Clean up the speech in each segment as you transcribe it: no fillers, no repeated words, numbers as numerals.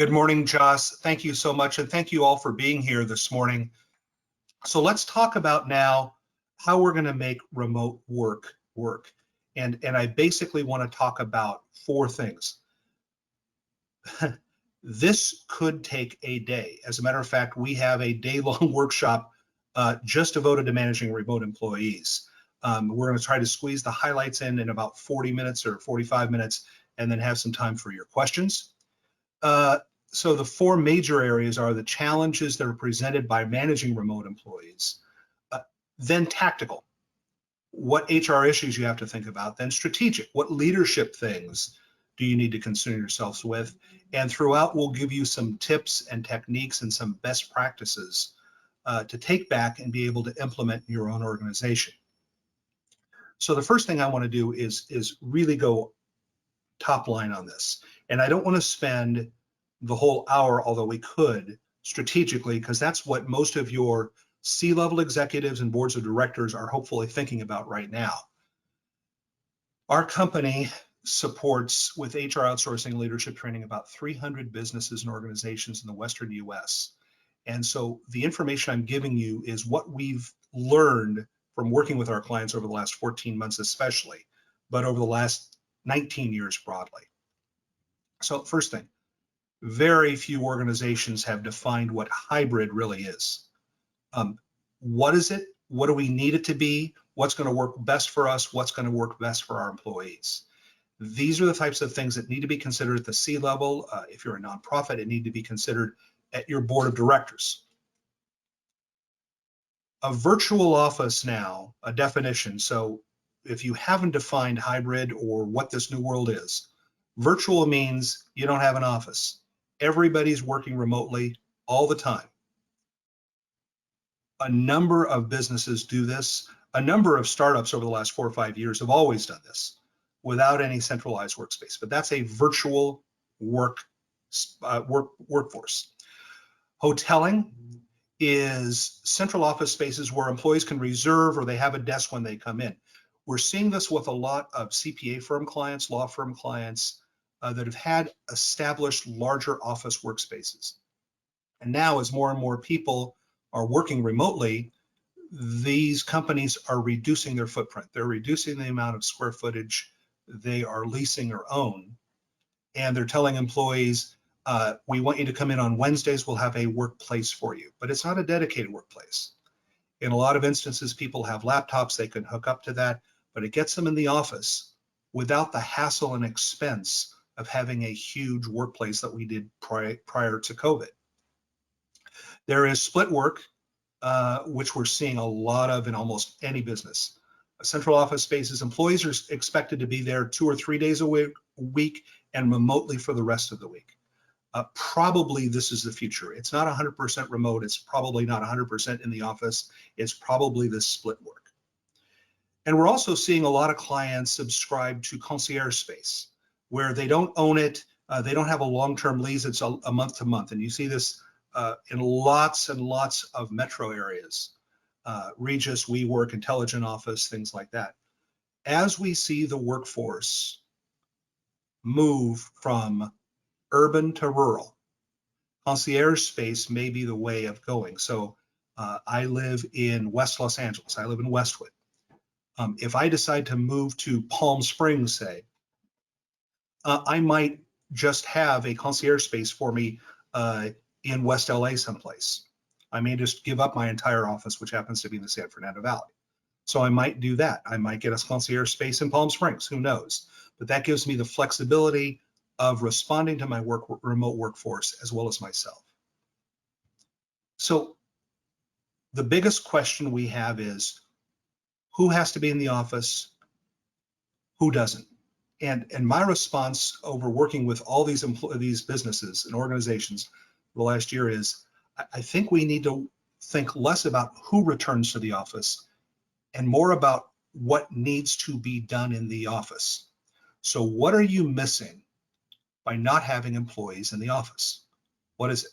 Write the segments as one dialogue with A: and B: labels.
A: Good morning, Joss. Thank you so much, and thank you all for being here this morning. So let's talk about now how we're going to make remote work work. And I basically want to talk about four things. This could take a day. As a matter of fact, we have a day-long workshop just devoted to managing remote employees. We're going to try to squeeze the highlights in about 40 minutes or 45 minutes, and then have some time for your questions. So the four major areas are the challenges that are presented by managing remote employees, then tactical, what HR issues you have to think about, then strategic, what leadership things do you need to concern yourselves with, and throughout we'll give you some tips and techniques and some best practices to take back and be able to implement in your own organization. So the first thing I want to do is really go top line on this, and I don't want to spend the whole hour, although we could strategically, because that's what most of your C-level executives and boards of directors are hopefully thinking about right now. Our company supports with HR outsourcing leadership training about 300 businesses and organizations in the Western US. And so the information I'm giving you is what we've learned from working with our clients over the last 14 months especially, but over the last 19 years broadly. So first thing, very few organizations have defined what hybrid really is. What is it? What do we need it to be? What's going to work best for us? What's going to work best for our employees? These are the types of things that need to be considered at the C-level. If you're a nonprofit, it need to be considered at your board of directors. A virtual office now, a definition. So if you haven't defined hybrid or what this new world is, virtual means you don't have an office. Everybody's working remotely all the time. A number of businesses do this. A number of startups over the last 4 or 5 years have always done this without any centralized workspace, but that's a virtual workforce. Hoteling is central office spaces where employees can reserve or they have a desk when they come in. We're seeing this with a lot of CPA firm clients, law firm clients, that have had established larger office workspaces. And now as more and more people are working remotely, these companies are reducing their footprint. They're reducing the amount of square footage they are leasing or own. And they're telling employees, we want you to come in on Wednesdays, we'll have a workplace for you. But it's not a dedicated workplace. In a lot of instances, people have laptops, they can hook up to that, but it gets them in the office without the hassle and expense of having a huge workplace that we did prior to COVID. There is split work, which we're seeing a lot of in almost any business. Central office spaces, employees are expected to be there 2 or 3 days a week and remotely for the rest of the week. Probably this is the future. It's not 100% remote. It's probably not 100% in the office. It's probably this split work. And we're also seeing a lot of clients subscribe to concierge space, where they don't own it, they don't have a long-term lease, it's a month to month. And you see this in lots and lots of metro areas, Regis, WeWork, Intelligent Office, things like that. As we see the workforce move from urban to rural, concierge space may be the way of going. So I live in West Los Angeles, I live in Westwood. If I decide to move to Palm Springs, say, I might just have a concierge space for me in West LA someplace. I may just give up my entire office, which happens to be in the San Fernando Valley. So I might do that. I might get a concierge space in Palm Springs, who knows? But that gives me the flexibility of responding to my remote workforce as well as myself. So the biggest question we have is, who has to be in the office? Who doesn't? And my response over working with all these businesses and organizations the last year is, I think we need to think less about who returns to the office and more about what needs to be done in the office. So what are you missing by not having employees in the office? What is it?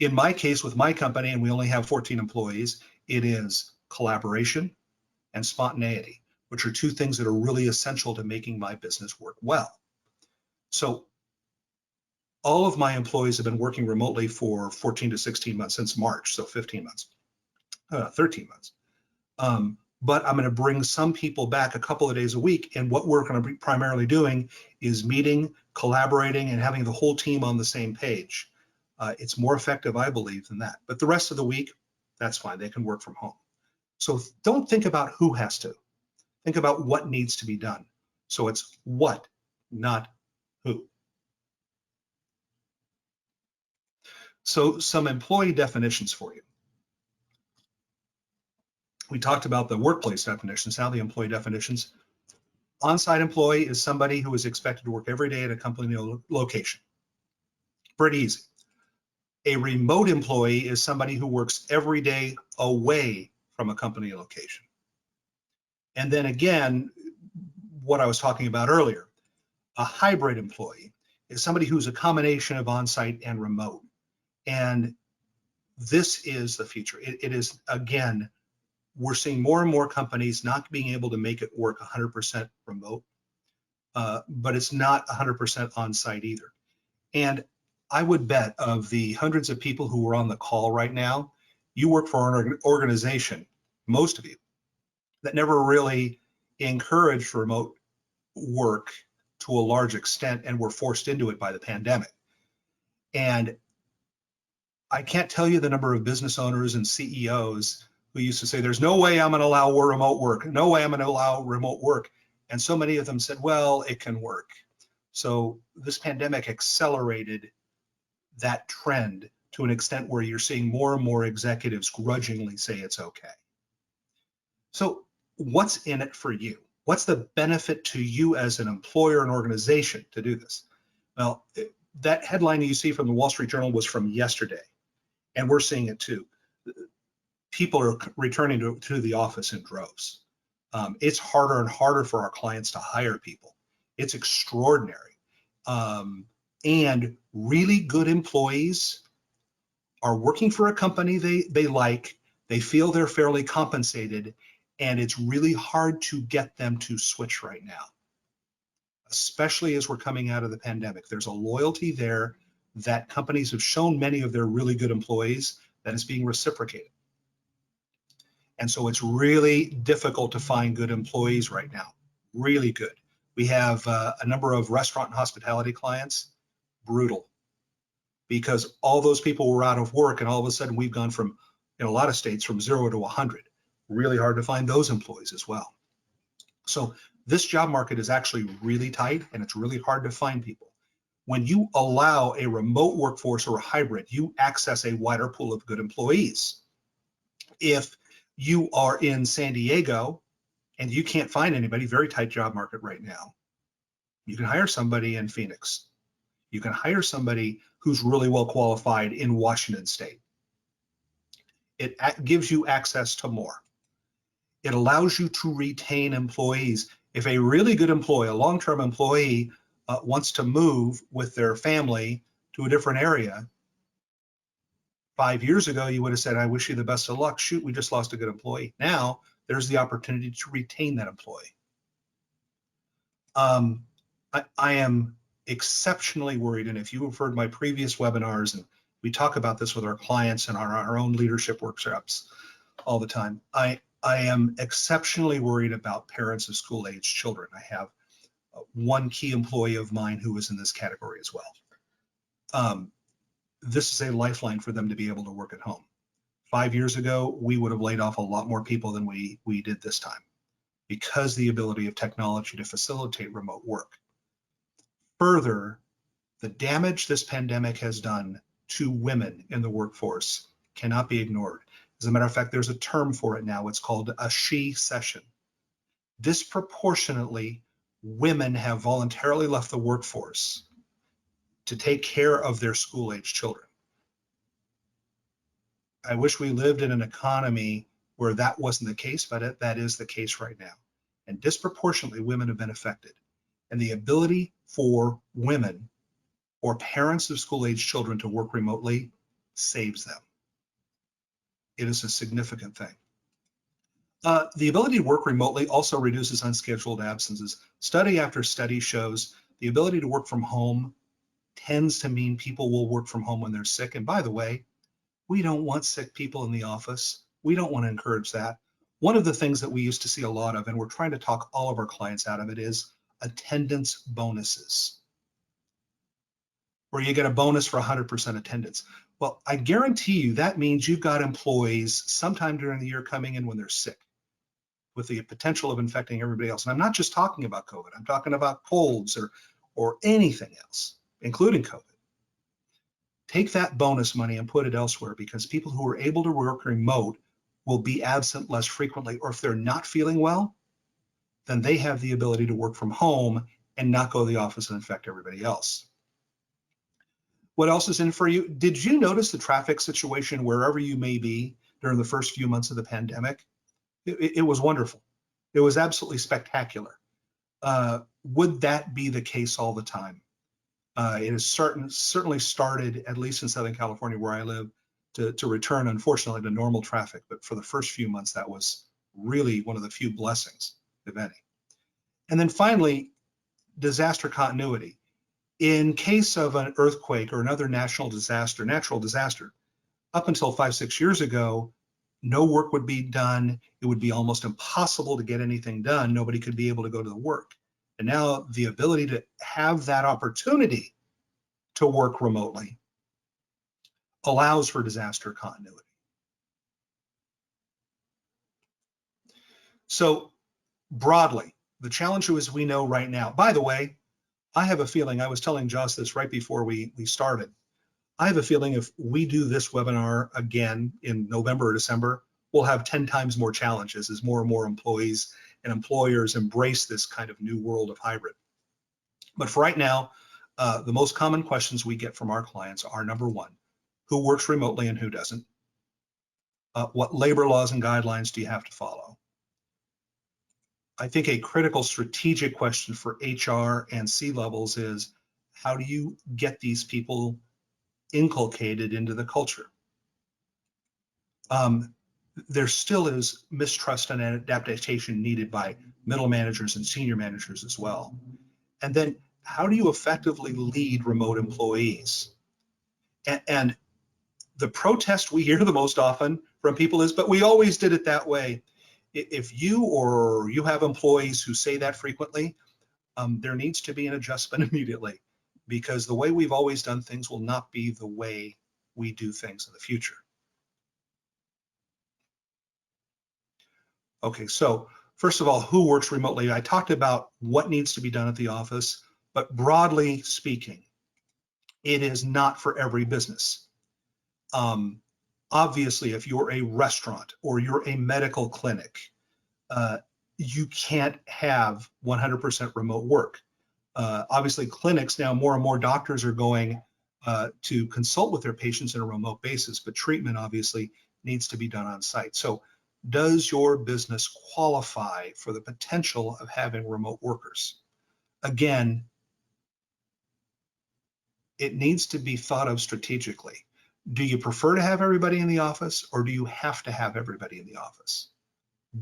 A: In my case, with my company, and we only have 14 employees, it is collaboration and spontaneity, which are two things that are really essential to making my business work well. So all of my employees have been working remotely for 14 to 16 months, since March, so 15 months, 13 months. But I'm going to bring some people back a couple of days a week. And what we're going to be primarily doing is meeting, collaborating, and having the whole team on the same page. It's more effective, I believe, than that. But the rest of the week, that's fine. They can work from home. So don't think about who has to. Think about what needs to be done. So it's what, not who. So some employee definitions for you. We talked about the workplace definitions, now the employee definitions. On-site employee is somebody who is expected to work every day at a company location. Pretty easy. A remote employee is somebody who works every day away from a company location. And then again, what I was talking about earlier, a hybrid employee is somebody who's a combination of on-site and remote. And this is the future. It is, again, we're seeing more and more companies not being able to make it work 100% remote, but it's not 100% on-site either. And I would bet of the hundreds of people who are on the call right now, you work for an organization, most of you, that never really encouraged remote work to a large extent and were forced into it by the pandemic. And I can't tell you the number of business owners and CEOs who used to say, there's no way I'm going to allow remote work. No way I'm going to allow remote work. And so many of them said, well, it can work. So this pandemic accelerated that trend to an extent where you're seeing more and more executives grudgingly say it's okay. So what's in it for you? What's the benefit to you as an employer and organization to do this? Well, that headline you see from the Wall Street Journal was from yesterday, and we're seeing it too. People are returning to the office in droves. It's harder and harder for our clients to hire people. It's extraordinary. And really good employees are working for a company they like, they feel they're fairly compensated, and it's really hard to get them to switch right now, especially as we're coming out of the pandemic. There's a loyalty there that companies have shown many of their really good employees that is being reciprocated. And so it's really difficult to find good employees right now, really good. We have a number of restaurant and hospitality clients, brutal, because all those people were out of work and all of a sudden we've gone from, in a lot of states, from 0 to 100. Really hard to find those employees as well. So this job market is actually really tight and it's really hard to find people. When you allow a remote workforce or a hybrid, you access a wider pool of good employees. If you are in San Diego and you can't find anybody, very tight job market right now, you can hire somebody in Phoenix. You can hire somebody who's really well qualified in Washington State. It gives you access to more. It allows you to retain employees. If a really good employee, a long-term employee, wants to move with their family to a different area, 5 years ago, you would have said, I wish you the best of luck. Shoot, we just lost a good employee. Now, there's the opportunity to retain that employee. I am exceptionally worried, and if you have heard my previous webinars, and we talk about this with our clients and our own leadership workshops all the time, I am exceptionally worried about parents of school-aged children. I have one key employee of mine who is in this category as well. This is a lifeline for them to be able to work at home. 5 years ago, we would have laid off a lot more people than we did this time, because the ability of technology to facilitate remote work. Further, the damage this pandemic has done to women in the workforce cannot be ignored. As a matter of fact, there's a term for it now. It's called a she-cession. Disproportionately, women have voluntarily left the workforce to take care of their school-aged children. I wish we lived in an economy where that wasn't the case, but that is the case right now. And disproportionately, women have been affected. And the ability for women or parents of school-aged children to work remotely saves them. It is a significant thing. The ability to work remotely also reduces unscheduled absences. Study after study shows the ability to work from home tends to mean people will work from home when they're sick. And by the way, we don't want sick people in the office. We don't want to encourage that. One of the things that we used to see a lot of, and we're trying to talk all of our clients out of it, is attendance bonuses, where you get a bonus for 100% attendance. Well, I guarantee you that means you've got employees sometime during the year coming in when they're sick, with the potential of infecting everybody else. And I'm not just talking about COVID. I'm talking about colds or anything else, including COVID. Take that bonus money and put it elsewhere, because people who are able to work remote will be absent less frequently. Or if they're not feeling well, then they have the ability to work from home and not go to the office and infect everybody else. What else is in for you? Did you notice the traffic situation wherever you may be during the first few months of the pandemic? It was wonderful. It was absolutely spectacular. Would that be the case all the time? It has certainly started, at least in Southern California where I live, to return, unfortunately, to normal traffic. But for the first few months, that was really one of the few blessings, if any. And then finally, disaster continuity. In case of an earthquake or another natural disaster, up until 5-6 years ago, no work would be done. It would be almost impossible to get anything done. Nobody could be able to go to the work. And now the ability to have that opportunity to work remotely allows for disaster continuity. So broadly, the challenge is we know right now. By the way, I have a feeling, I was telling Joss this right before we started, I have a feeling if we do this webinar again in November or December, we'll have 10 times more challenges as more and more employees and employers embrace this kind of new world of hybrid. But for right now, the most common questions we get from our clients are, number one, who works remotely and who doesn't? What labor laws and guidelines do you have to follow? I think a critical strategic question for HR and C-levels is, how do you get these people inculcated into the culture? There still is mistrust and adaptation needed by middle managers and senior managers as well. And then how do you effectively lead remote employees? And the protest we hear the most often from people is, but we always did it that way. If you have employees who say that frequently, there needs to be an adjustment immediately, because the way we've always done things will not be the way we do things in the future. Okay, so first of all, who works remotely? I talked about what needs to be done at the office, but broadly speaking, it is not for every business. Obviously, if you're a restaurant or you're a medical clinic, you can't have 100% remote work. Obviously, clinics now, more and more doctors are going to consult with their patients on a remote basis, but treatment obviously needs to be done on site. So does your business qualify for the potential of having remote workers? Again, it needs to be thought of strategically. Do you prefer to have everybody in the office, or do you have to have everybody in the office?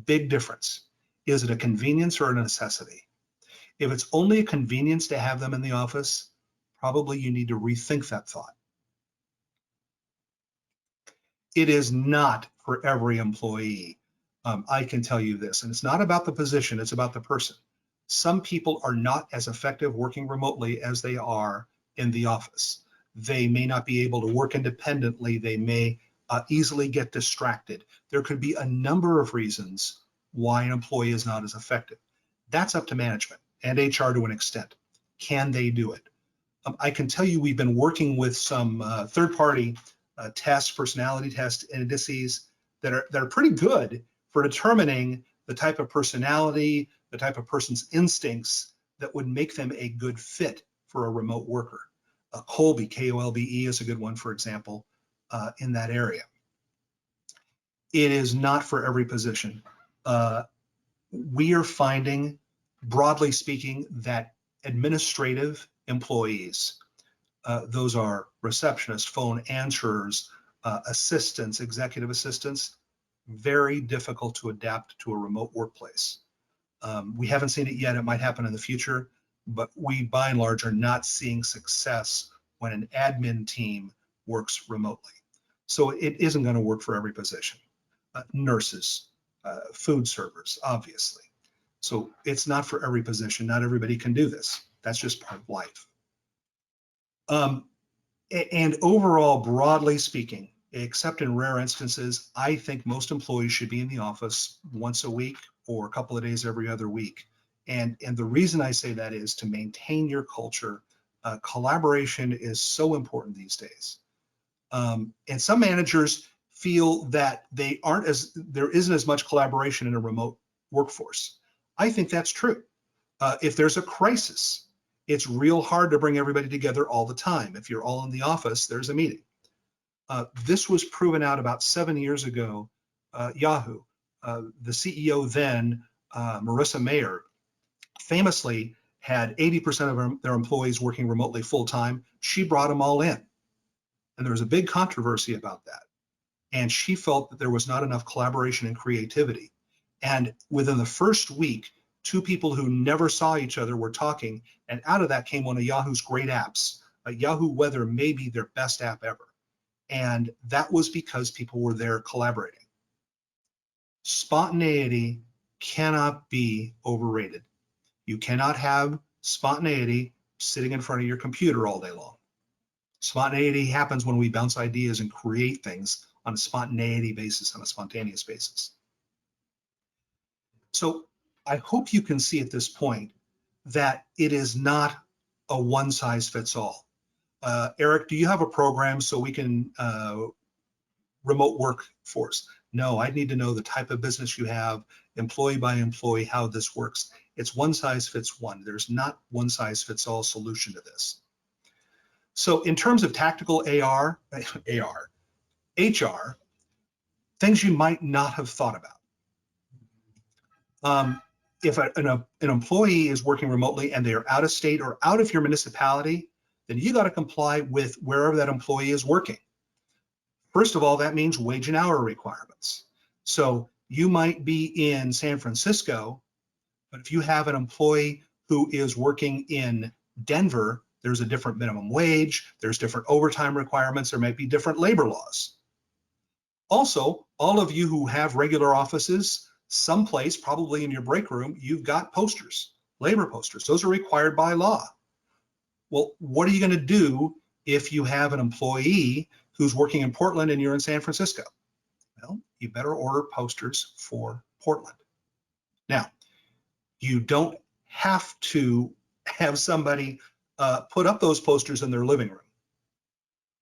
A: Big difference. Is it a convenience or a necessity? If it's only a convenience to have them in the office, probably you need to rethink that thought. It is not for every employee. I can tell you this, and it's not about the position, it's about the person. Some people are not as effective working remotely as they are in the office. They may not be able to work independently. They may easily get distracted. There could be a number of reasons why an employee is not as effective. That's up to management and HR to an extent. Can they do it? I can tell you we've been working with some third-party tests, personality test indices that are pretty good for determining the type of personality, the type of person's instincts that would make them a good fit for a remote worker. Kolbe, Kolbe is a good one, for example, in that area. It is not for every position. We are finding, broadly speaking, that administrative employees, those are receptionists, phone answerers, assistants, executive assistants, very difficult to adapt to a remote workplace. We haven't seen it yet. It might happen in the future, but we, by and large, are not seeing success when an admin team works remotely. So it isn't going to work for every position. Nurses, food servers, obviously. So it's not for every position. Not everybody can do this. That's just part of life. And overall, broadly speaking, except in rare instances, I think most employees should be in the office once a week or a couple of days every other week. And the reason I say that is to maintain your culture. Collaboration is so important these days. And some managers feel that there isn't as much collaboration in a remote workforce. I think that's true. If there's a crisis, it's real hard to bring everybody together all the time. If you're all in the office, there's a meeting. This was proven out about 7 years ago. Yahoo, the CEO then, Marissa Mayer, famously had 80% of their employees working remotely full time. She brought them all in. And there was a big controversy about that. And she felt that there was not enough collaboration and creativity. And within the first week, two people who never saw each other were talking. And out of that came one of Yahoo's great apps. Yahoo Weather may be their best app ever. And that was because people were there collaborating. Spontaneity cannot be overrated. You cannot have spontaneity sitting in front of your computer all day long. Spontaneity happens when we bounce ideas and create things on a spontaneity basis, on a spontaneous basis. So I hope you can see at this point that it is not a one size fits all. Eric, do you have a program so we can remote workforce? No, I need to know the type of business you have, employee by employee, how this works. It's one size fits one. There's not one size fits all solution to this. So in terms of tactical HR, things you might not have thought about. If an employee is working remotely and they are out of state or out of your municipality, then you got to comply with wherever that employee is working. First of all, that means wage and hour requirements. So you might be in San Francisco, but if you have an employee who is working in Denver, there's a different minimum wage, there's different overtime requirements, there might be different labor laws. Also, all of you who have regular offices, someplace, probably in your break room, you've got posters, labor posters. Those are required by law. Well, what are you going to do if you have an employee who's working in Portland and you're in San Francisco? Well, you better order posters for Portland. Now, you don't have to have somebody put up those posters in their living room.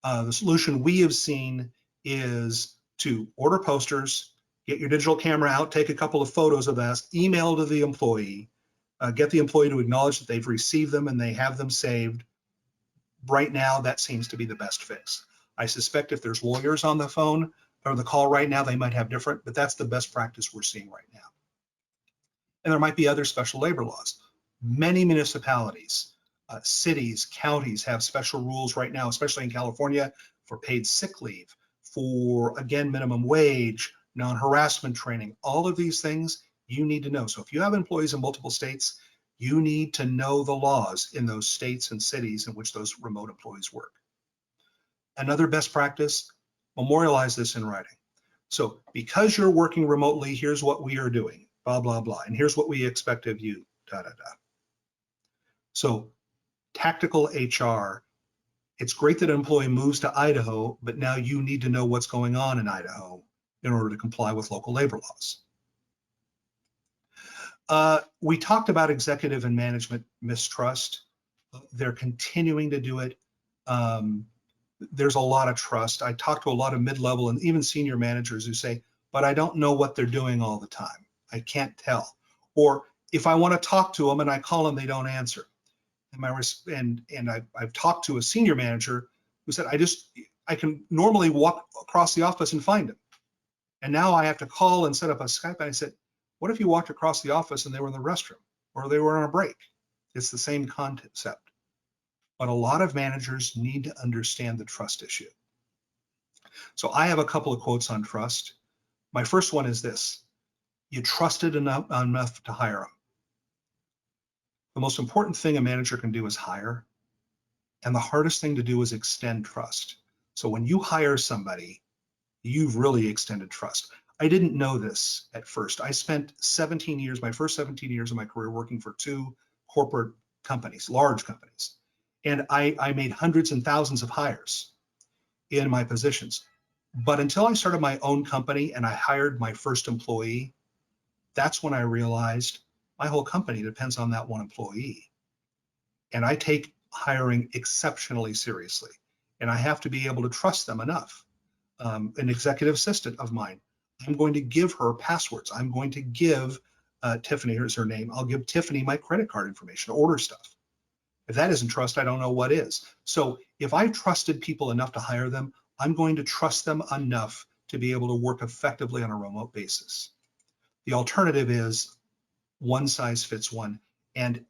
A: The solution we have seen is to order posters, get your digital camera out, take a couple of photos of that, email to the employee, get the employee to acknowledge that they've received them and they have them saved. Right now, that seems to be the best fix. I suspect if there's lawyers on the phone or the call right now, they might have different, but that's the best practice we're seeing right now. And there might be other special labor laws. Many municipalities, cities, counties have special rules right now, especially in California, for paid sick leave, for, again, minimum wage, non-harassment training. All of these things you need to know. So if you have employees in multiple states, you need to know the laws in those states and cities in which those remote employees work. Another best practice, memorialize this in writing. So because you're working remotely, here's what we are doing, blah, blah, blah. And here's what we expect of you, da, da, da. So tactical HR, it's great that an employee moves to Idaho, but now you need to know what's going on in Idaho in order to comply with local labor laws. We talked about executive and management mistrust. They're continuing to do it. There's a lot of trust. I talk to a lot of mid-level and even senior managers who say, but I don't know what they're doing all the time. I can't tell. Or if I want to talk to them and I call them, they don't answer. And I've talked to a senior manager who said, I can normally walk across the office and find him. And now I have to call and set up a Skype. And I said, what if you walked across the office and they were in the restroom or they were on a break? It's the same concept. But a lot of managers need to understand the trust issue. So I have a couple of quotes on trust. My first one is this: you trusted enough to hire them. The most important thing a manager can do is hire. And the hardest thing to do is extend trust. So when you hire somebody, you've really extended trust. I didn't know this at first. I spent 17 years, my first 17 years of my career, working for 2 corporate companies, large companies. And I made hundreds and thousands of hires in my positions. But until I started my own company and I hired my first employee, that's when I realized my whole company depends on that one employee. And I take hiring exceptionally seriously. And I have to be able to trust them enough. An executive assistant of mine, I'm going to give her passwords. I'm going to give Tiffany, here's her name, I'll give Tiffany my credit card information to order stuff. If that isn't trust, I don't know what is. So if I've trusted people enough to hire them, I'm going to trust them enough to be able to work effectively on a remote basis. The alternative is one size fits one. And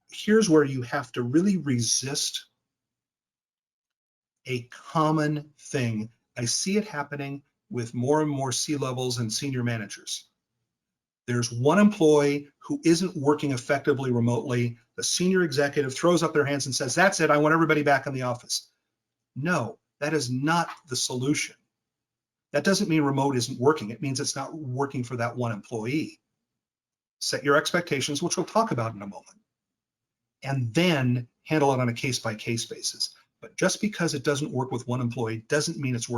A: here's where you have to really resist a common thing. I see it happening with more and more C-levels and senior managers. There's one employee who isn't working effectively remotely. The senior executive throws up their hands and says, that's it, I want everybody back in the office. No, that is not the solution. That doesn't mean remote isn't working. It means it's not working for that one employee. Set your expectations, which we'll talk about in a moment, and then handle it on a case-by-case basis. But just because it doesn't work with one employee doesn't mean it's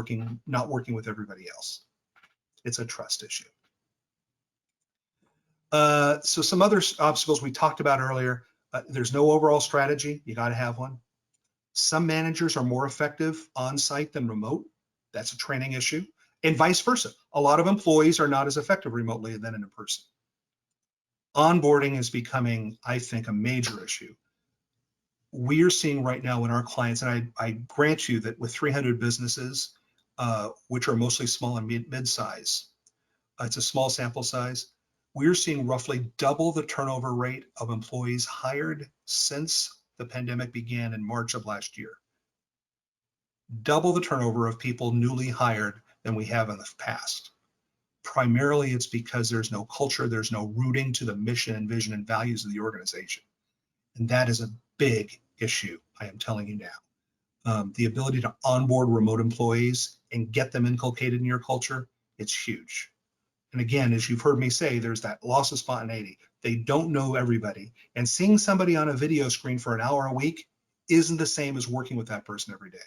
A: not working with everybody else. It's a trust issue. So some other obstacles we talked about earlier. There's no overall strategy. You got to have one. Some managers are more effective on-site than remote. That's a training issue. And vice versa. A lot of employees are not as effective remotely than in person. Onboarding is becoming, I think, a major issue. We are seeing right now in our clients, and I grant you that with 300 businesses, which are mostly small and mid-size, it's a small sample size, we're seeing roughly double the turnover rate of employees hired since the pandemic began in March of last year. Double the turnover of people newly hired than we have in the past. Primarily, it's because there's no culture, there's no rooting to the mission and vision and values of the organization. And that is a big issue, I am telling you now. The ability to onboard remote employees and get them inculcated in your culture, it's huge. And again, as you've heard me say, there's that loss of spontaneity. They don't know everybody. And seeing somebody on a video screen for an hour a week isn't the same as working with that person every day.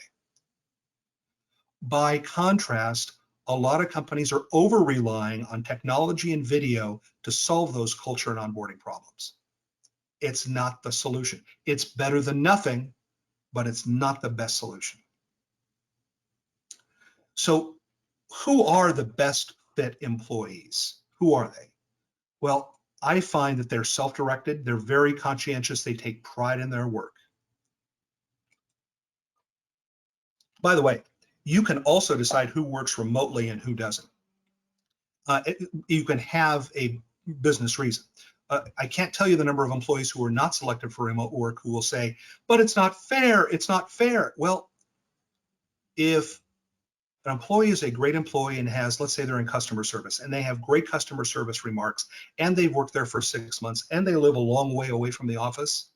A: By contrast, a lot of companies are over-relying on technology and video to solve those culture and onboarding problems. It's not the solution. It's better than nothing, but it's not the best solution. So who are the best fit employees? Who are they? Well, I find that they're self-directed, they're very conscientious, they take pride in their work. By the way, you can also decide who works remotely and who doesn't. You can have a business reason. I can't tell you the number of employees who are not selected for remote work who will say, but it's not fair, it's not fair. Well, if an employee is a great employee and has, let's say they're in customer service and they have great customer service remarks and they've worked there for 6 months and they live a long way away from the office,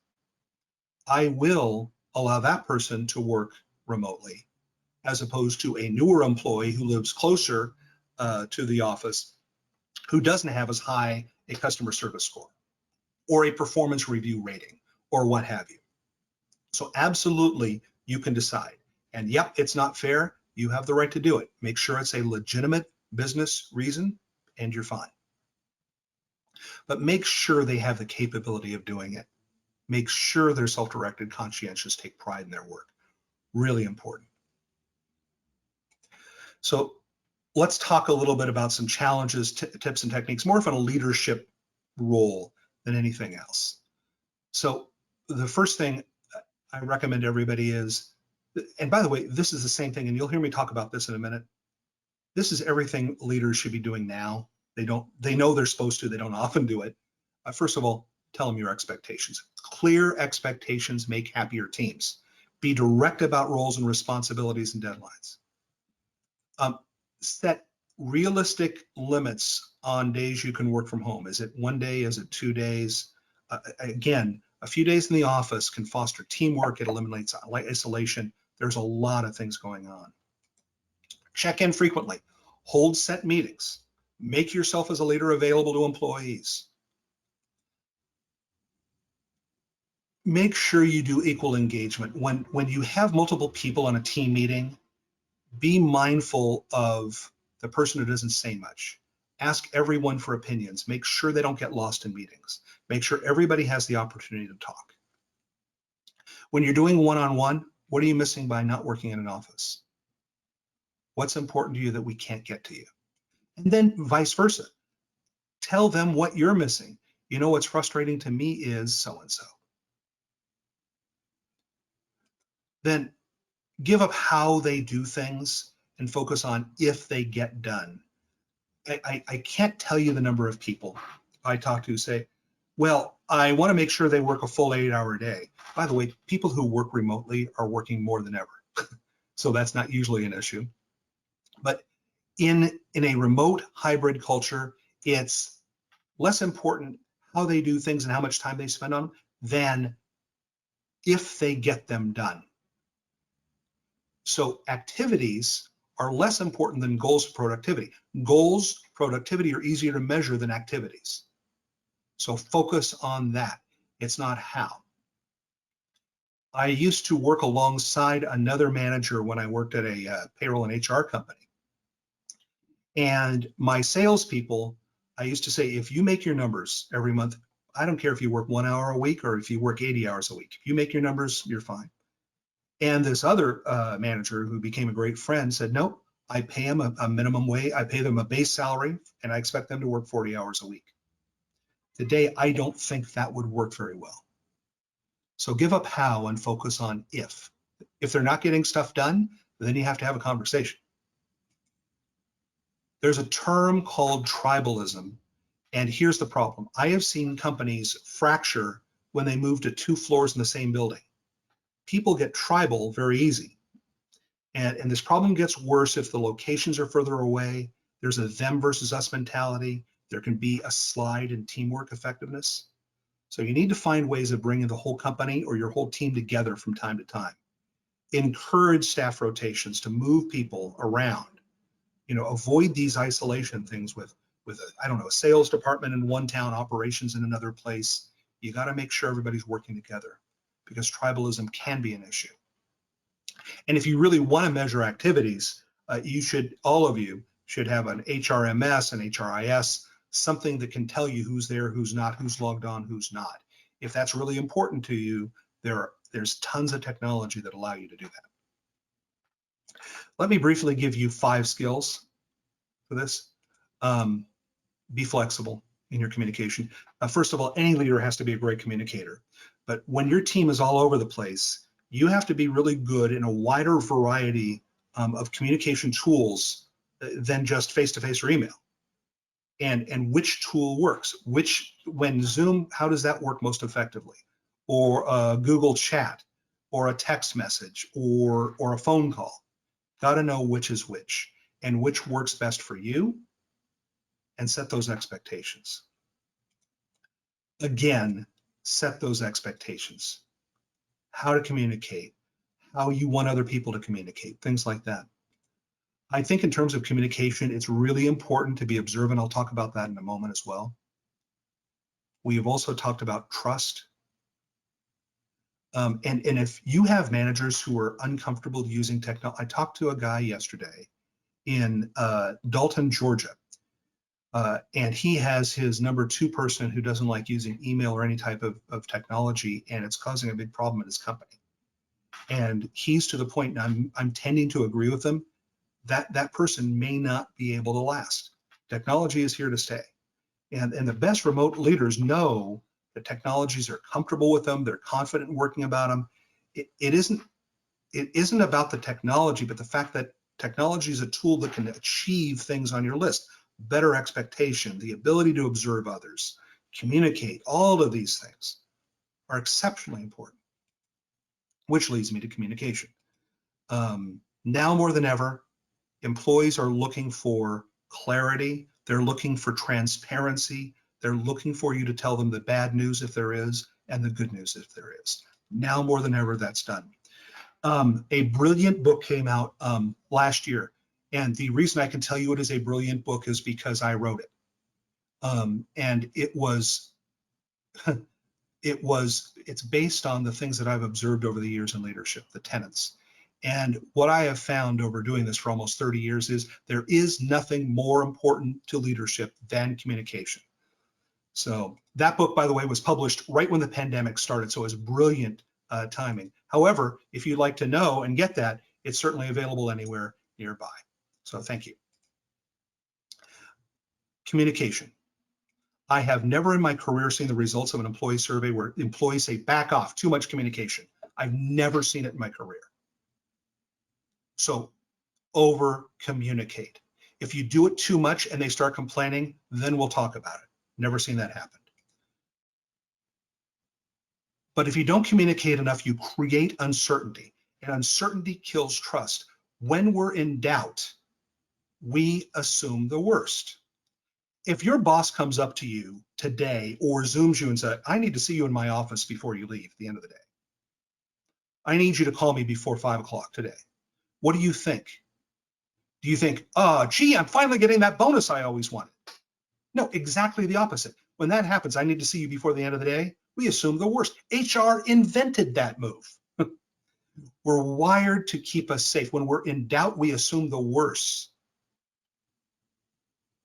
A: I will allow that person to work remotely as opposed to a newer employee who lives closer to the office who doesn't have as high a customer service score or a performance review rating or what have you. So absolutely, you can decide. And yep, it's not fair. You have the right to do it. Make sure it's a legitimate business reason and you're fine. But make sure they have the capability of doing it. Make sure they're self-directed, conscientious, take pride in their work. Really important. So let's talk a little bit about some challenges, tips and techniques, more from a leadership role than anything else. So the first thing I recommend everybody is, and by the way, this is the same thing, and you'll hear me talk about this in a minute. This is everything leaders should be doing now. They know they're supposed to, they don't often do it. First of all, tell them your expectations. Clear expectations make happier teams. Be direct about roles and responsibilities and deadlines. Set realistic limits on days you can work from home. Is it 1 day? Is it 2 days? Again, A few days in the office can foster teamwork. It eliminates isolation. There's a lot of things going on. Check in frequently. Hold set meetings. Make yourself as a leader available to employees. Make sure you do equal engagement. When you have multiple people on a team meeting, be mindful of the person who doesn't say much. Ask everyone for opinions. Make sure they don't get lost in meetings. Make sure everybody has the opportunity to talk. When you're doing one-on-one, what are you missing by not working in an office? What's important to you that we can't get to you? And then vice versa. Tell them what you're missing. You know, what's frustrating to me is so-and-so. Then give up how they do things and focus on if they get done. I can't tell you the number of people I talk to who say, well, I want to make sure they work a full 8-hour day. By the way, people who work remotely are working more than ever. So that's not usually an issue. But in a remote hybrid culture, it's less important how they do things and how much time they spend on them than if they get them done. So activities are less important than goals for productivity. Goals, productivity are easier to measure than activities. So focus on that. It's not how. I used to work alongside another manager when I worked at a payroll and HR company. And my salespeople, I used to say, if you make your numbers every month, I don't care if you work 1 hour a week or if you work 80 hours a week. If you make your numbers, you're fine. And this other manager who became a great friend said, nope, I pay them a minimum wage. I pay them a base salary, and I expect them to work 40 hours a week. Today, I don't think that would work very well. So give up how and focus on if. If they're not getting stuff done, then you have to have a conversation. There's a term called tribalism, and here's the problem. I have seen companies fracture when they move to 2 floors in the same building. People get tribal very easy. And this problem gets worse if the locations are further away. There's a them versus us mentality. There can be a slide in teamwork effectiveness. So you need to find ways of bringing the whole company or your whole team together from time to time. Encourage staff rotations to move people around. You know, avoid these isolation things with I don't know, a sales department in one town, operations in another place. You got to make sure everybody's working together because tribalism can be an issue. And if you really want to measure activities, all of you should have an HRMS, an HRIS, something that can tell you who's there, who's not, who's logged on, who's not. If that's really important to you, there's tons of technology that allow you to do that. Let me briefly give you 5 skills for this. Be flexible in your communication. First of all, any leader has to be a great communicator. But when your team is all over the place, you have to be really good in a wider variety of communication tools than just face-to-face or email. And which tool works? When Zoom, how does that work most effectively? Or a Google Chat, or a text message, or a phone call. Got to know which is which and which works best for you, and set those expectations. Again, set those expectations. How to communicate, how you want other people to communicate, things like that. I think in terms of communication, it's really important to be observant. I'll talk about that in a moment as well. We have also talked about trust. And if you have managers who are uncomfortable using technology, I talked to a guy yesterday in Dalton, Georgia. And he has his number 2 person who doesn't like using email or any type of technology, and it's causing a big problem in his company. And he's to the point, and I'm tending to agree with him, that person may not be able to last. Technology is here to stay. And the best remote leaders know that technologies are comfortable with them, they're confident in working about them. It isn't about the technology, but the fact that technology is a tool that can achieve things on your list. Better expectation, the ability to observe others, communicate, all of these things are exceptionally important, which leads me to communication. Now more than ever, employees are looking for clarity. They're looking for transparency. They're looking for you to tell them the bad news if there is, and the good news if there is. Now more than ever, that's done. A brilliant book came out last year, and the reason I can tell you it is a brilliant book is because I wrote it. And it's based on the things that I've observed over the years in leadership, the tenets. And what I have found over doing this for almost 30 years is there is nothing more important to leadership than communication. So that book, by the way, was published right when the pandemic started, so it was brilliant timing. However, if you'd like to know and get that, it's certainly available anywhere nearby. So thank you. Communication. I have never in my career seen the results of an employee survey where employees say, back off, too much communication. I've never seen it in my career. So over communicate. If you do it too much and they start complaining, then we'll talk about it. Never seen that happen. But if you don't communicate enough, you create uncertainty, and uncertainty kills trust. When we're in doubt, we assume the worst. If your boss comes up to you today or Zooms you and says, I need to see you in my office before you leave at the end of the day. I need you to call me before 5 o'clock today. What do you think? Do you think, oh, gee, I'm finally getting that bonus I always wanted? No, exactly the opposite. When that happens, I need to see you before the end of the day. We assume the worst. HR invented that move. We're wired to keep us safe. When we're in doubt, we assume the worst.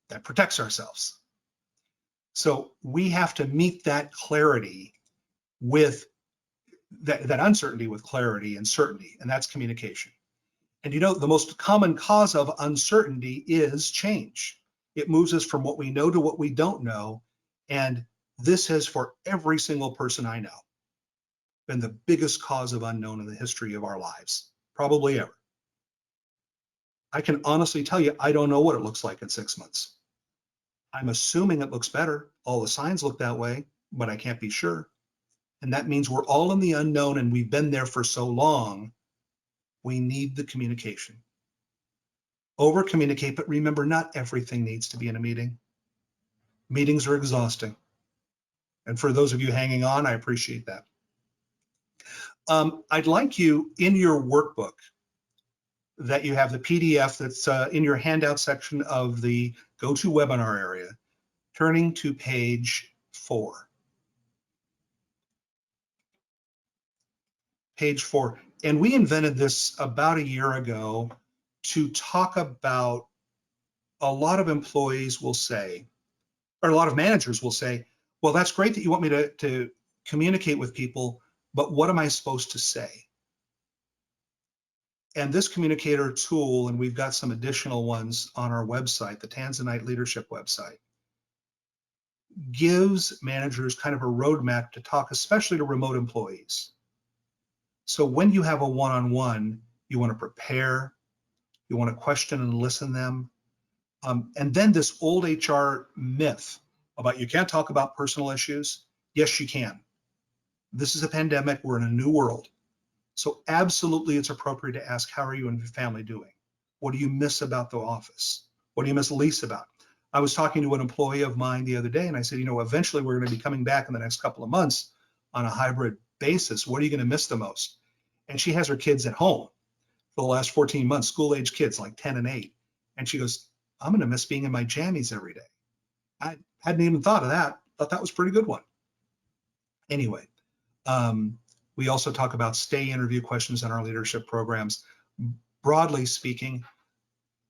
A: That protects ourselves. So we have to meet that clarity with that uncertainty with clarity and certainty, and that's communication. And you know, the most common cause of uncertainty is change. It moves us from what we know to what we don't know. And this has, for every single person I know, been the biggest cause of unknown in the history of our lives, probably ever. I can honestly tell you, I don't know what it looks like in 6 months. I'm assuming it looks better. All the signs look that way, but I can't be sure. And that means we're all in the unknown, and we've been there for so long. We need the communication. Over communicate, but remember, not everything needs to be in a meeting. Meetings are exhausting. And for those of you hanging on, I appreciate that. I'd like you, in your workbook, that you have the PDF that's in your handout section of the GoToWebinar area, turning to page 4. Page 4. And we invented this about a year ago to talk about, a lot of employees will say, or a lot of managers will say, well, that's great that you want me to communicate with people, but what am I supposed to say? And this communicator tool, and we've got some additional ones on our website, the Tanzanite Leadership website, gives managers kind of a roadmap to talk, especially to remote employees. So when you have a one-on-one, you want to prepare, you want to question and listen them. And then this old HR myth about you can't talk about personal issues. Yes, you can. This is a pandemic. We're in a new world. So absolutely, it's appropriate to ask, how are you and your family doing? What do you miss about the office? What do you miss least about? I was talking to an employee of mine the other day, and I said, you know, eventually we're going to be coming back in the next couple of months on a hybrid basis. What are you going to miss the most? And she has her kids at home for the last 14 months, school-age kids like 10 and 8. And she goes, I'm going to miss being in my jammies every day. I hadn't even thought of that. Thought that was a pretty good one. Anyway, we also talk about stay interview questions in our leadership programs. Broadly speaking,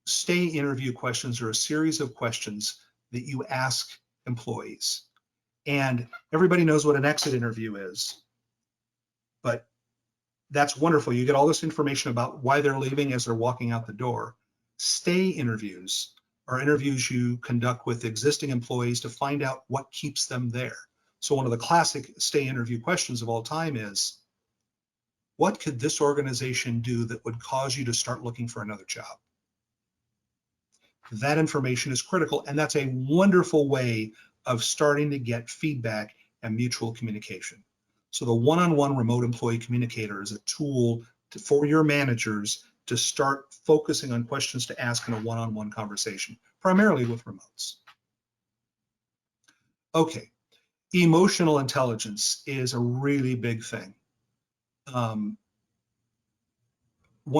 A: stay interview questions are a series of questions that you ask employees. And everybody knows what an exit interview is, but that's wonderful. You get all this information about why they're leaving as they're walking out the door. Stay interviews are interviews you conduct with existing employees to find out what keeps them there. So one of the classic stay interview questions of all time is, what could this organization do that would cause you to start looking for another job? That information is critical, and that's a wonderful way of starting to get feedback and mutual communication. So the one-on-one remote employee communicator is a tool for your managers to start focusing on questions to ask in a one-on-one conversation, primarily with remotes. Okay, Emotional intelligence is a really big thing. One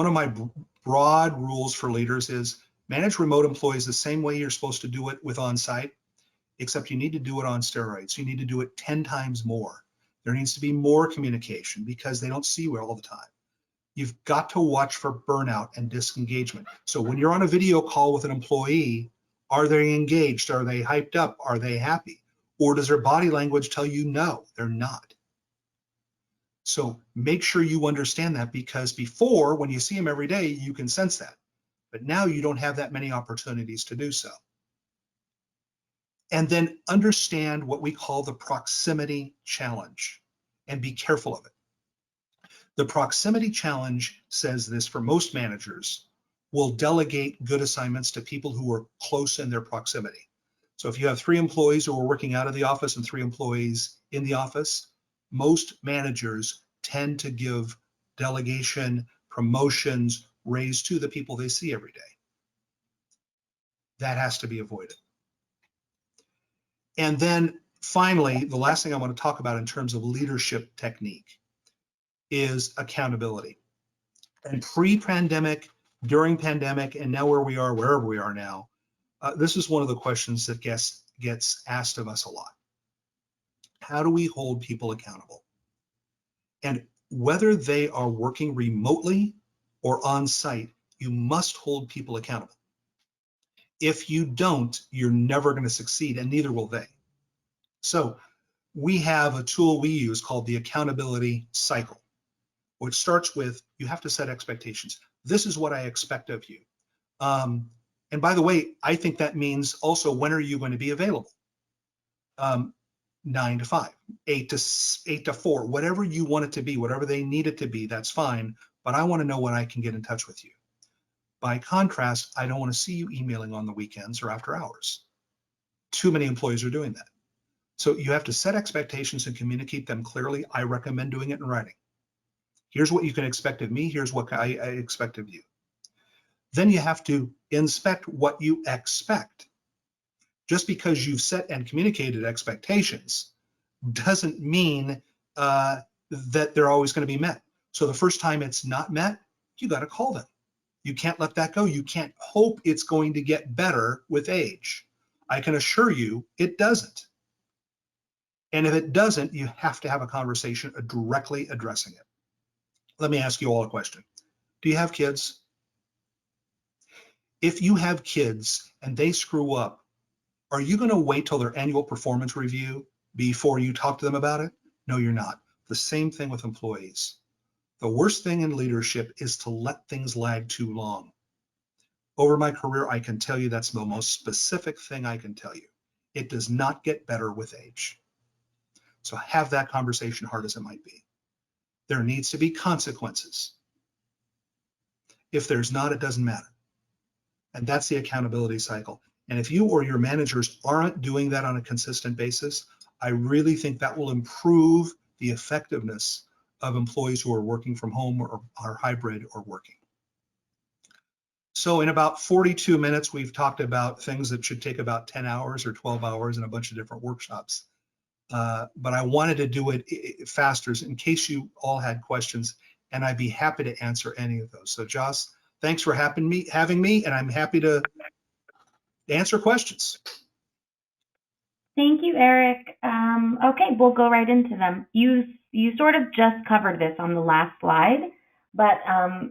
A: of my broad rules for leaders is manage remote employees the same way you're supposed to do it with on-site, except you need to do it on steroids. You need to do it 10 times more. There needs to be more communication because they don't see you all the time. You've got to watch for burnout and disengagement. So when you're on a video call with an employee, are they engaged? Are they hyped up? Are they happy? Or does their body language tell you no, they're not? So make sure you understand that, because before, when you see them every day, you can sense that. But now you don't have that many opportunities to do so. And then understand what we call the proximity challenge and be careful of it. The proximity challenge says this: for most managers, will delegate good assignments to people who are close in their proximity. So if you have 3 employees who are working out of the office and 3 employees in the office, most managers tend to give delegation, promotions, raise to the people they see every day. That has to be avoided. And then finally, the last thing I want to talk about in terms of leadership technique is accountability. And pre-pandemic, during pandemic, and now where we are, wherever we are now, this is one of the questions that gets asked of us a lot. How do we hold people accountable? And whether they are working remotely or on site, you must hold people accountable. If you don't, you're never going to succeed, and neither will they. So we have a tool we use called the accountability cycle, which starts with, you have to set expectations. This is what I expect of you. And by the way, I think that means also, when are you going to be available? 9 to 5, 8 to 4, whatever you want it to be, whatever they need it to be, that's fine. But I want to know when I can get in touch with you. By contrast, I don't want to see you emailing on the weekends or after hours. Too many employees are doing that. So you have to set expectations and communicate them clearly. I recommend doing it in writing. Here's what you can expect of me. Here's what I expect of you. Then you have to inspect what you expect. Just because you've set and communicated expectations doesn't mean that they're always going to be met. So the first time it's not met, you got to call them. You can't let that go. You can't hope it's going to get better with age. I can assure you it doesn't. And if it doesn't, you have to have a conversation directly addressing it. Let me ask you all a question. Do you have kids? If you have kids and they screw up, are you going to wait till their annual performance review before you talk to them about it? No, you're not. The same thing with employees. The worst thing in leadership is to let things lag too long. Over my career, I can tell you that's the most specific thing I can tell you. It does not get better with age. So have that conversation, hard as it might be. There needs to be consequences. If there's not, it doesn't matter. And that's the accountability cycle. And if you or your managers aren't doing that on a consistent basis, I really think that will improve the effectiveness of employees who are working from home or are hybrid or working. So in about 42 minutes, we've talked about things that should take about 10 hours or 12 hours in a bunch of different workshops. But I wanted to do it faster in case you all had questions, and I'd be happy to answer any of those. So Joss, thanks for having me, and I'm happy to answer questions.
B: Thank you, Eric. Okay, we'll go right into them. You sort of just covered this on the last slide, but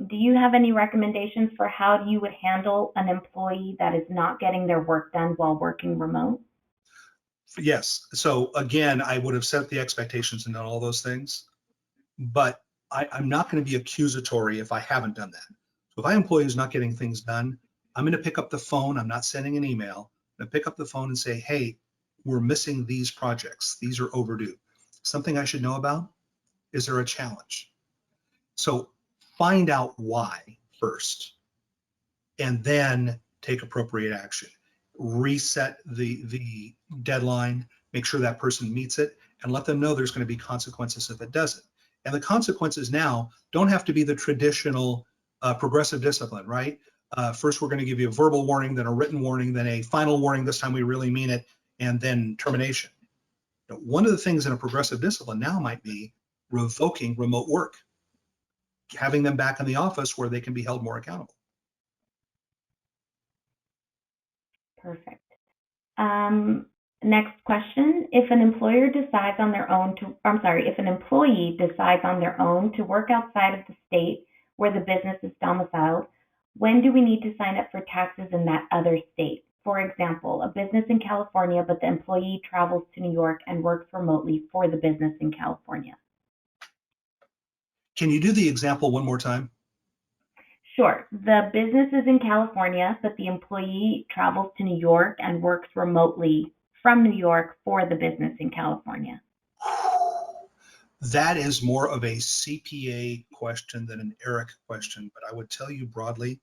B: do you have any recommendations for how you would handle an employee that is not getting their work done while working remote?
A: Yes. So again, I would have set the expectations and done all those things, but I'm not going to be accusatory if I haven't done that. So if my employee is not getting things done, I'm going to pick up the phone. I'm not sending an email. I'm going to pick up the phone and say, hey, we're missing these projects. These are overdue. Something I should know about? Is there a challenge? So find out why first, and then take appropriate action. Reset the deadline, make sure that person meets it, and let them know there's going to be consequences if it doesn't. And the consequences now don't have to be the traditional progressive discipline, right? First, we're going to give you a verbal warning, then a written warning, then a final warning, this time we really mean it, and then termination. Now, one of the things in a progressive discipline now might be revoking remote work, having them back in the office where they can be held more accountable.
B: Perfect. Next question. If an employer decides on their own to, if an employee decides on their own to work outside of the state where the business is domiciled, when do we need to sign up for taxes in that other state? For example, a business in California, but the employee travels to New York and works remotely for the business in California.
A: Can you do the example one more time?
B: Sure. The business is in California, but the employee travels to New York and works remotely from New York for the business in California.
A: That is more of a CPA question than an Eric question, but I would tell you broadly,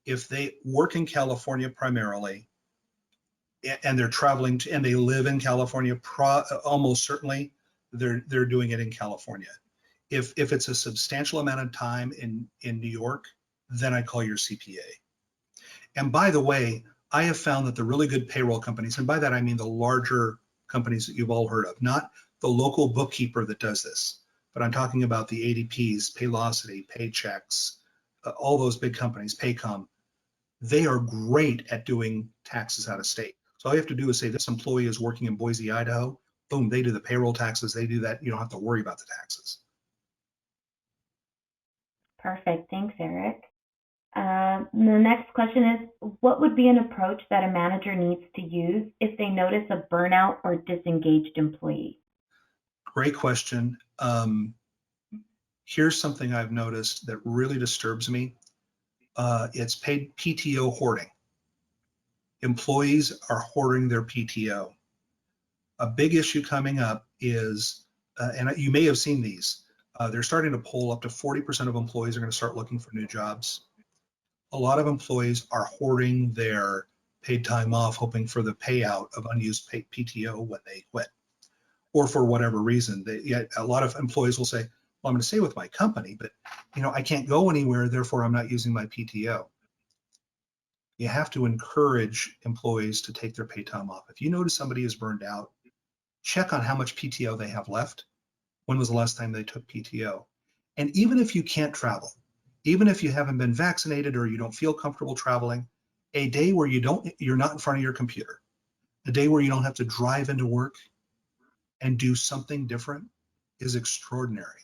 A: if they work in California primarily, and they're traveling to, and they live in California, almost certainly they're doing it in California. If it's a substantial amount of time in New York, then I call your CPA. And by the way, I have found that the really good payroll companies, and by that I mean the larger companies that you've all heard of, not the local bookkeeper that does this, but I'm talking about the ADPs, Paylocity, Paychex, all those big companies, Paycom. They are great at doing taxes out of state. So all you have to do is say this employee is working in Boise, Idaho. Boom, they do the payroll taxes. They do that. You don't have to worry about the taxes.
B: Perfect. Thanks, Eric. The next question is, what would be an approach that a manager needs to use if they notice a burnout or disengaged employee?
A: Great question. Here's something I've noticed that really disturbs me. It's paid PTO hoarding. Employees are hoarding their PTO. A big issue coming up is, and you may have seen these, they're starting to poll up to 40% of employees are going to start looking for new jobs. A lot of employees are hoarding their paid time off, hoping for the payout of unused PTO when they quit, or for whatever reason. Yet a lot of employees will say, well, I'm going to stay with my company, but I can't go anywhere, therefore I'm not using my PTO. You have to encourage employees to take their paid time off. If you notice somebody is burned out, check on how much PTO they have left. When was the last time they took PTO? And even if you can't travel, even if you haven't been vaccinated or you don't feel comfortable traveling, a day where you're not in front of your computer, a day where you don't have to drive into work and do something different is extraordinary.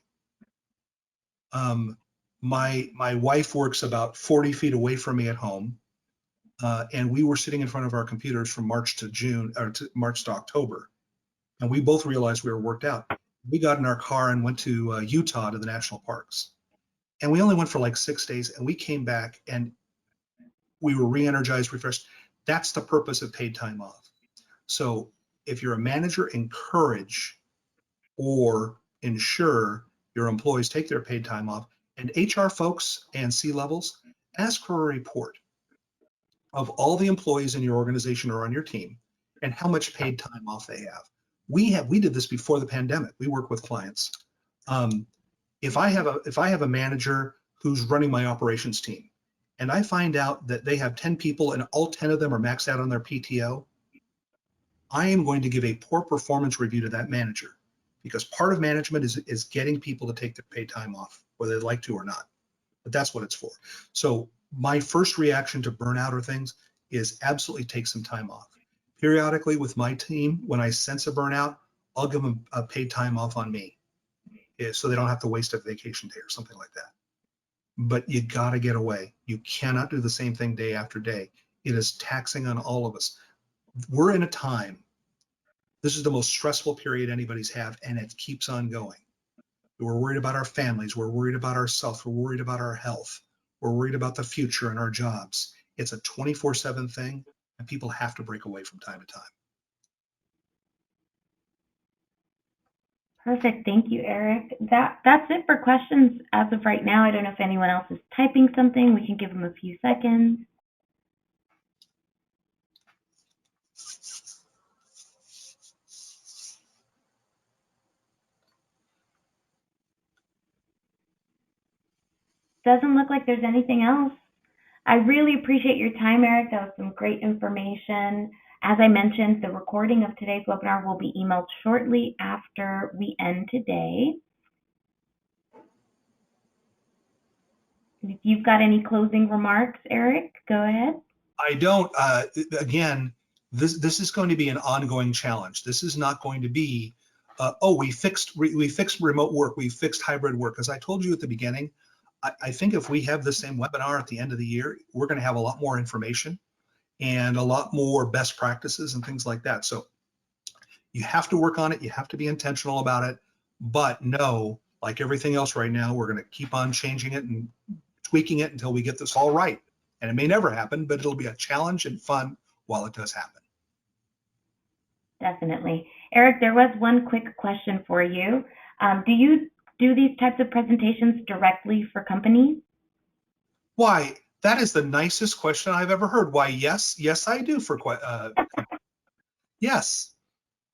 A: My wife works about 40 feet away from me at home, and we were sitting in front of our computers from March to June, or March to October, and we both realized we were worked out. We got in our car and went to Utah to the national parks, and we only went for like 6 days, and we came back and we were re-energized, refreshed. That's the purpose of paid time off. So if you're a manager, encourage or ensure your employees take their paid time off. And HR folks and C-levels, ask for a report of all the employees in your organization or on your team and how much paid time off they have. We did this before the pandemic. We work with clients. If I have a manager who's running my operations team, and I find out that they have 10 people and all 10 of them are maxed out on their PTO, I am going to give a poor performance review to that manager, because part of management is getting people to take their paid time off, whether they'd like to or not. But that's what it's for. So my first reaction to burnout or things is absolutely take some time off. Periodically with my team, when I sense a burnout, I'll give them a paid time off on me, so they don't have to waste a vacation day or something like that. But you got to get away. You cannot do the same thing day after day. It is taxing on all of us. We're in a time, this is the most stressful period anybody's had, and it keeps on going. We're worried about our families. We're worried about ourselves. We're worried about our health. We're worried about the future and our jobs. It's a 24/7 thing, and people have to break away from time to time.
B: Perfect. Thank you, Eric. That's it for questions as of right now. I don't know if anyone else is typing something. We can give them a few seconds. Doesn't look like there's anything else. I really appreciate your time, Eric. That was some great information. As I mentioned, the recording of today's webinar will be emailed shortly after we end today. If you've got any closing remarks, Eric, go ahead.
A: I don't. Again, this is going to be an ongoing challenge. This is not going to be, oh, we fixed remote work, we fixed hybrid work. As I told you at the beginning, I think if we have the same webinar at the end of the year, we're going to have a lot more information and a lot more best practices and things like that. So you have to work on it. You have to be intentional about it. But no, like everything else right now, we're going to keep on changing it and tweaking it until we get this all right. And it may never happen, but it'll be a challenge and fun while it does happen.
B: Definitely. Eric, there was one quick question for you. Do you do these types of presentations directly for companies?
A: Why? That is the nicest question I've ever heard. Why? Yes, I do for yes.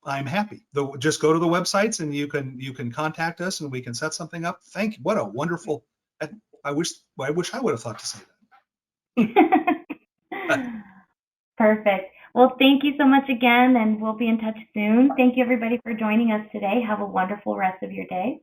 A: I'm happy. Just go to the websites and you can contact us and we can set something up. Thank you. What a wonderful. I wish I would have thought to say that.
B: Perfect. Well, thank you so much again, and we'll be in touch soon. Thank you, everybody, for joining us today. Have a wonderful rest of your day.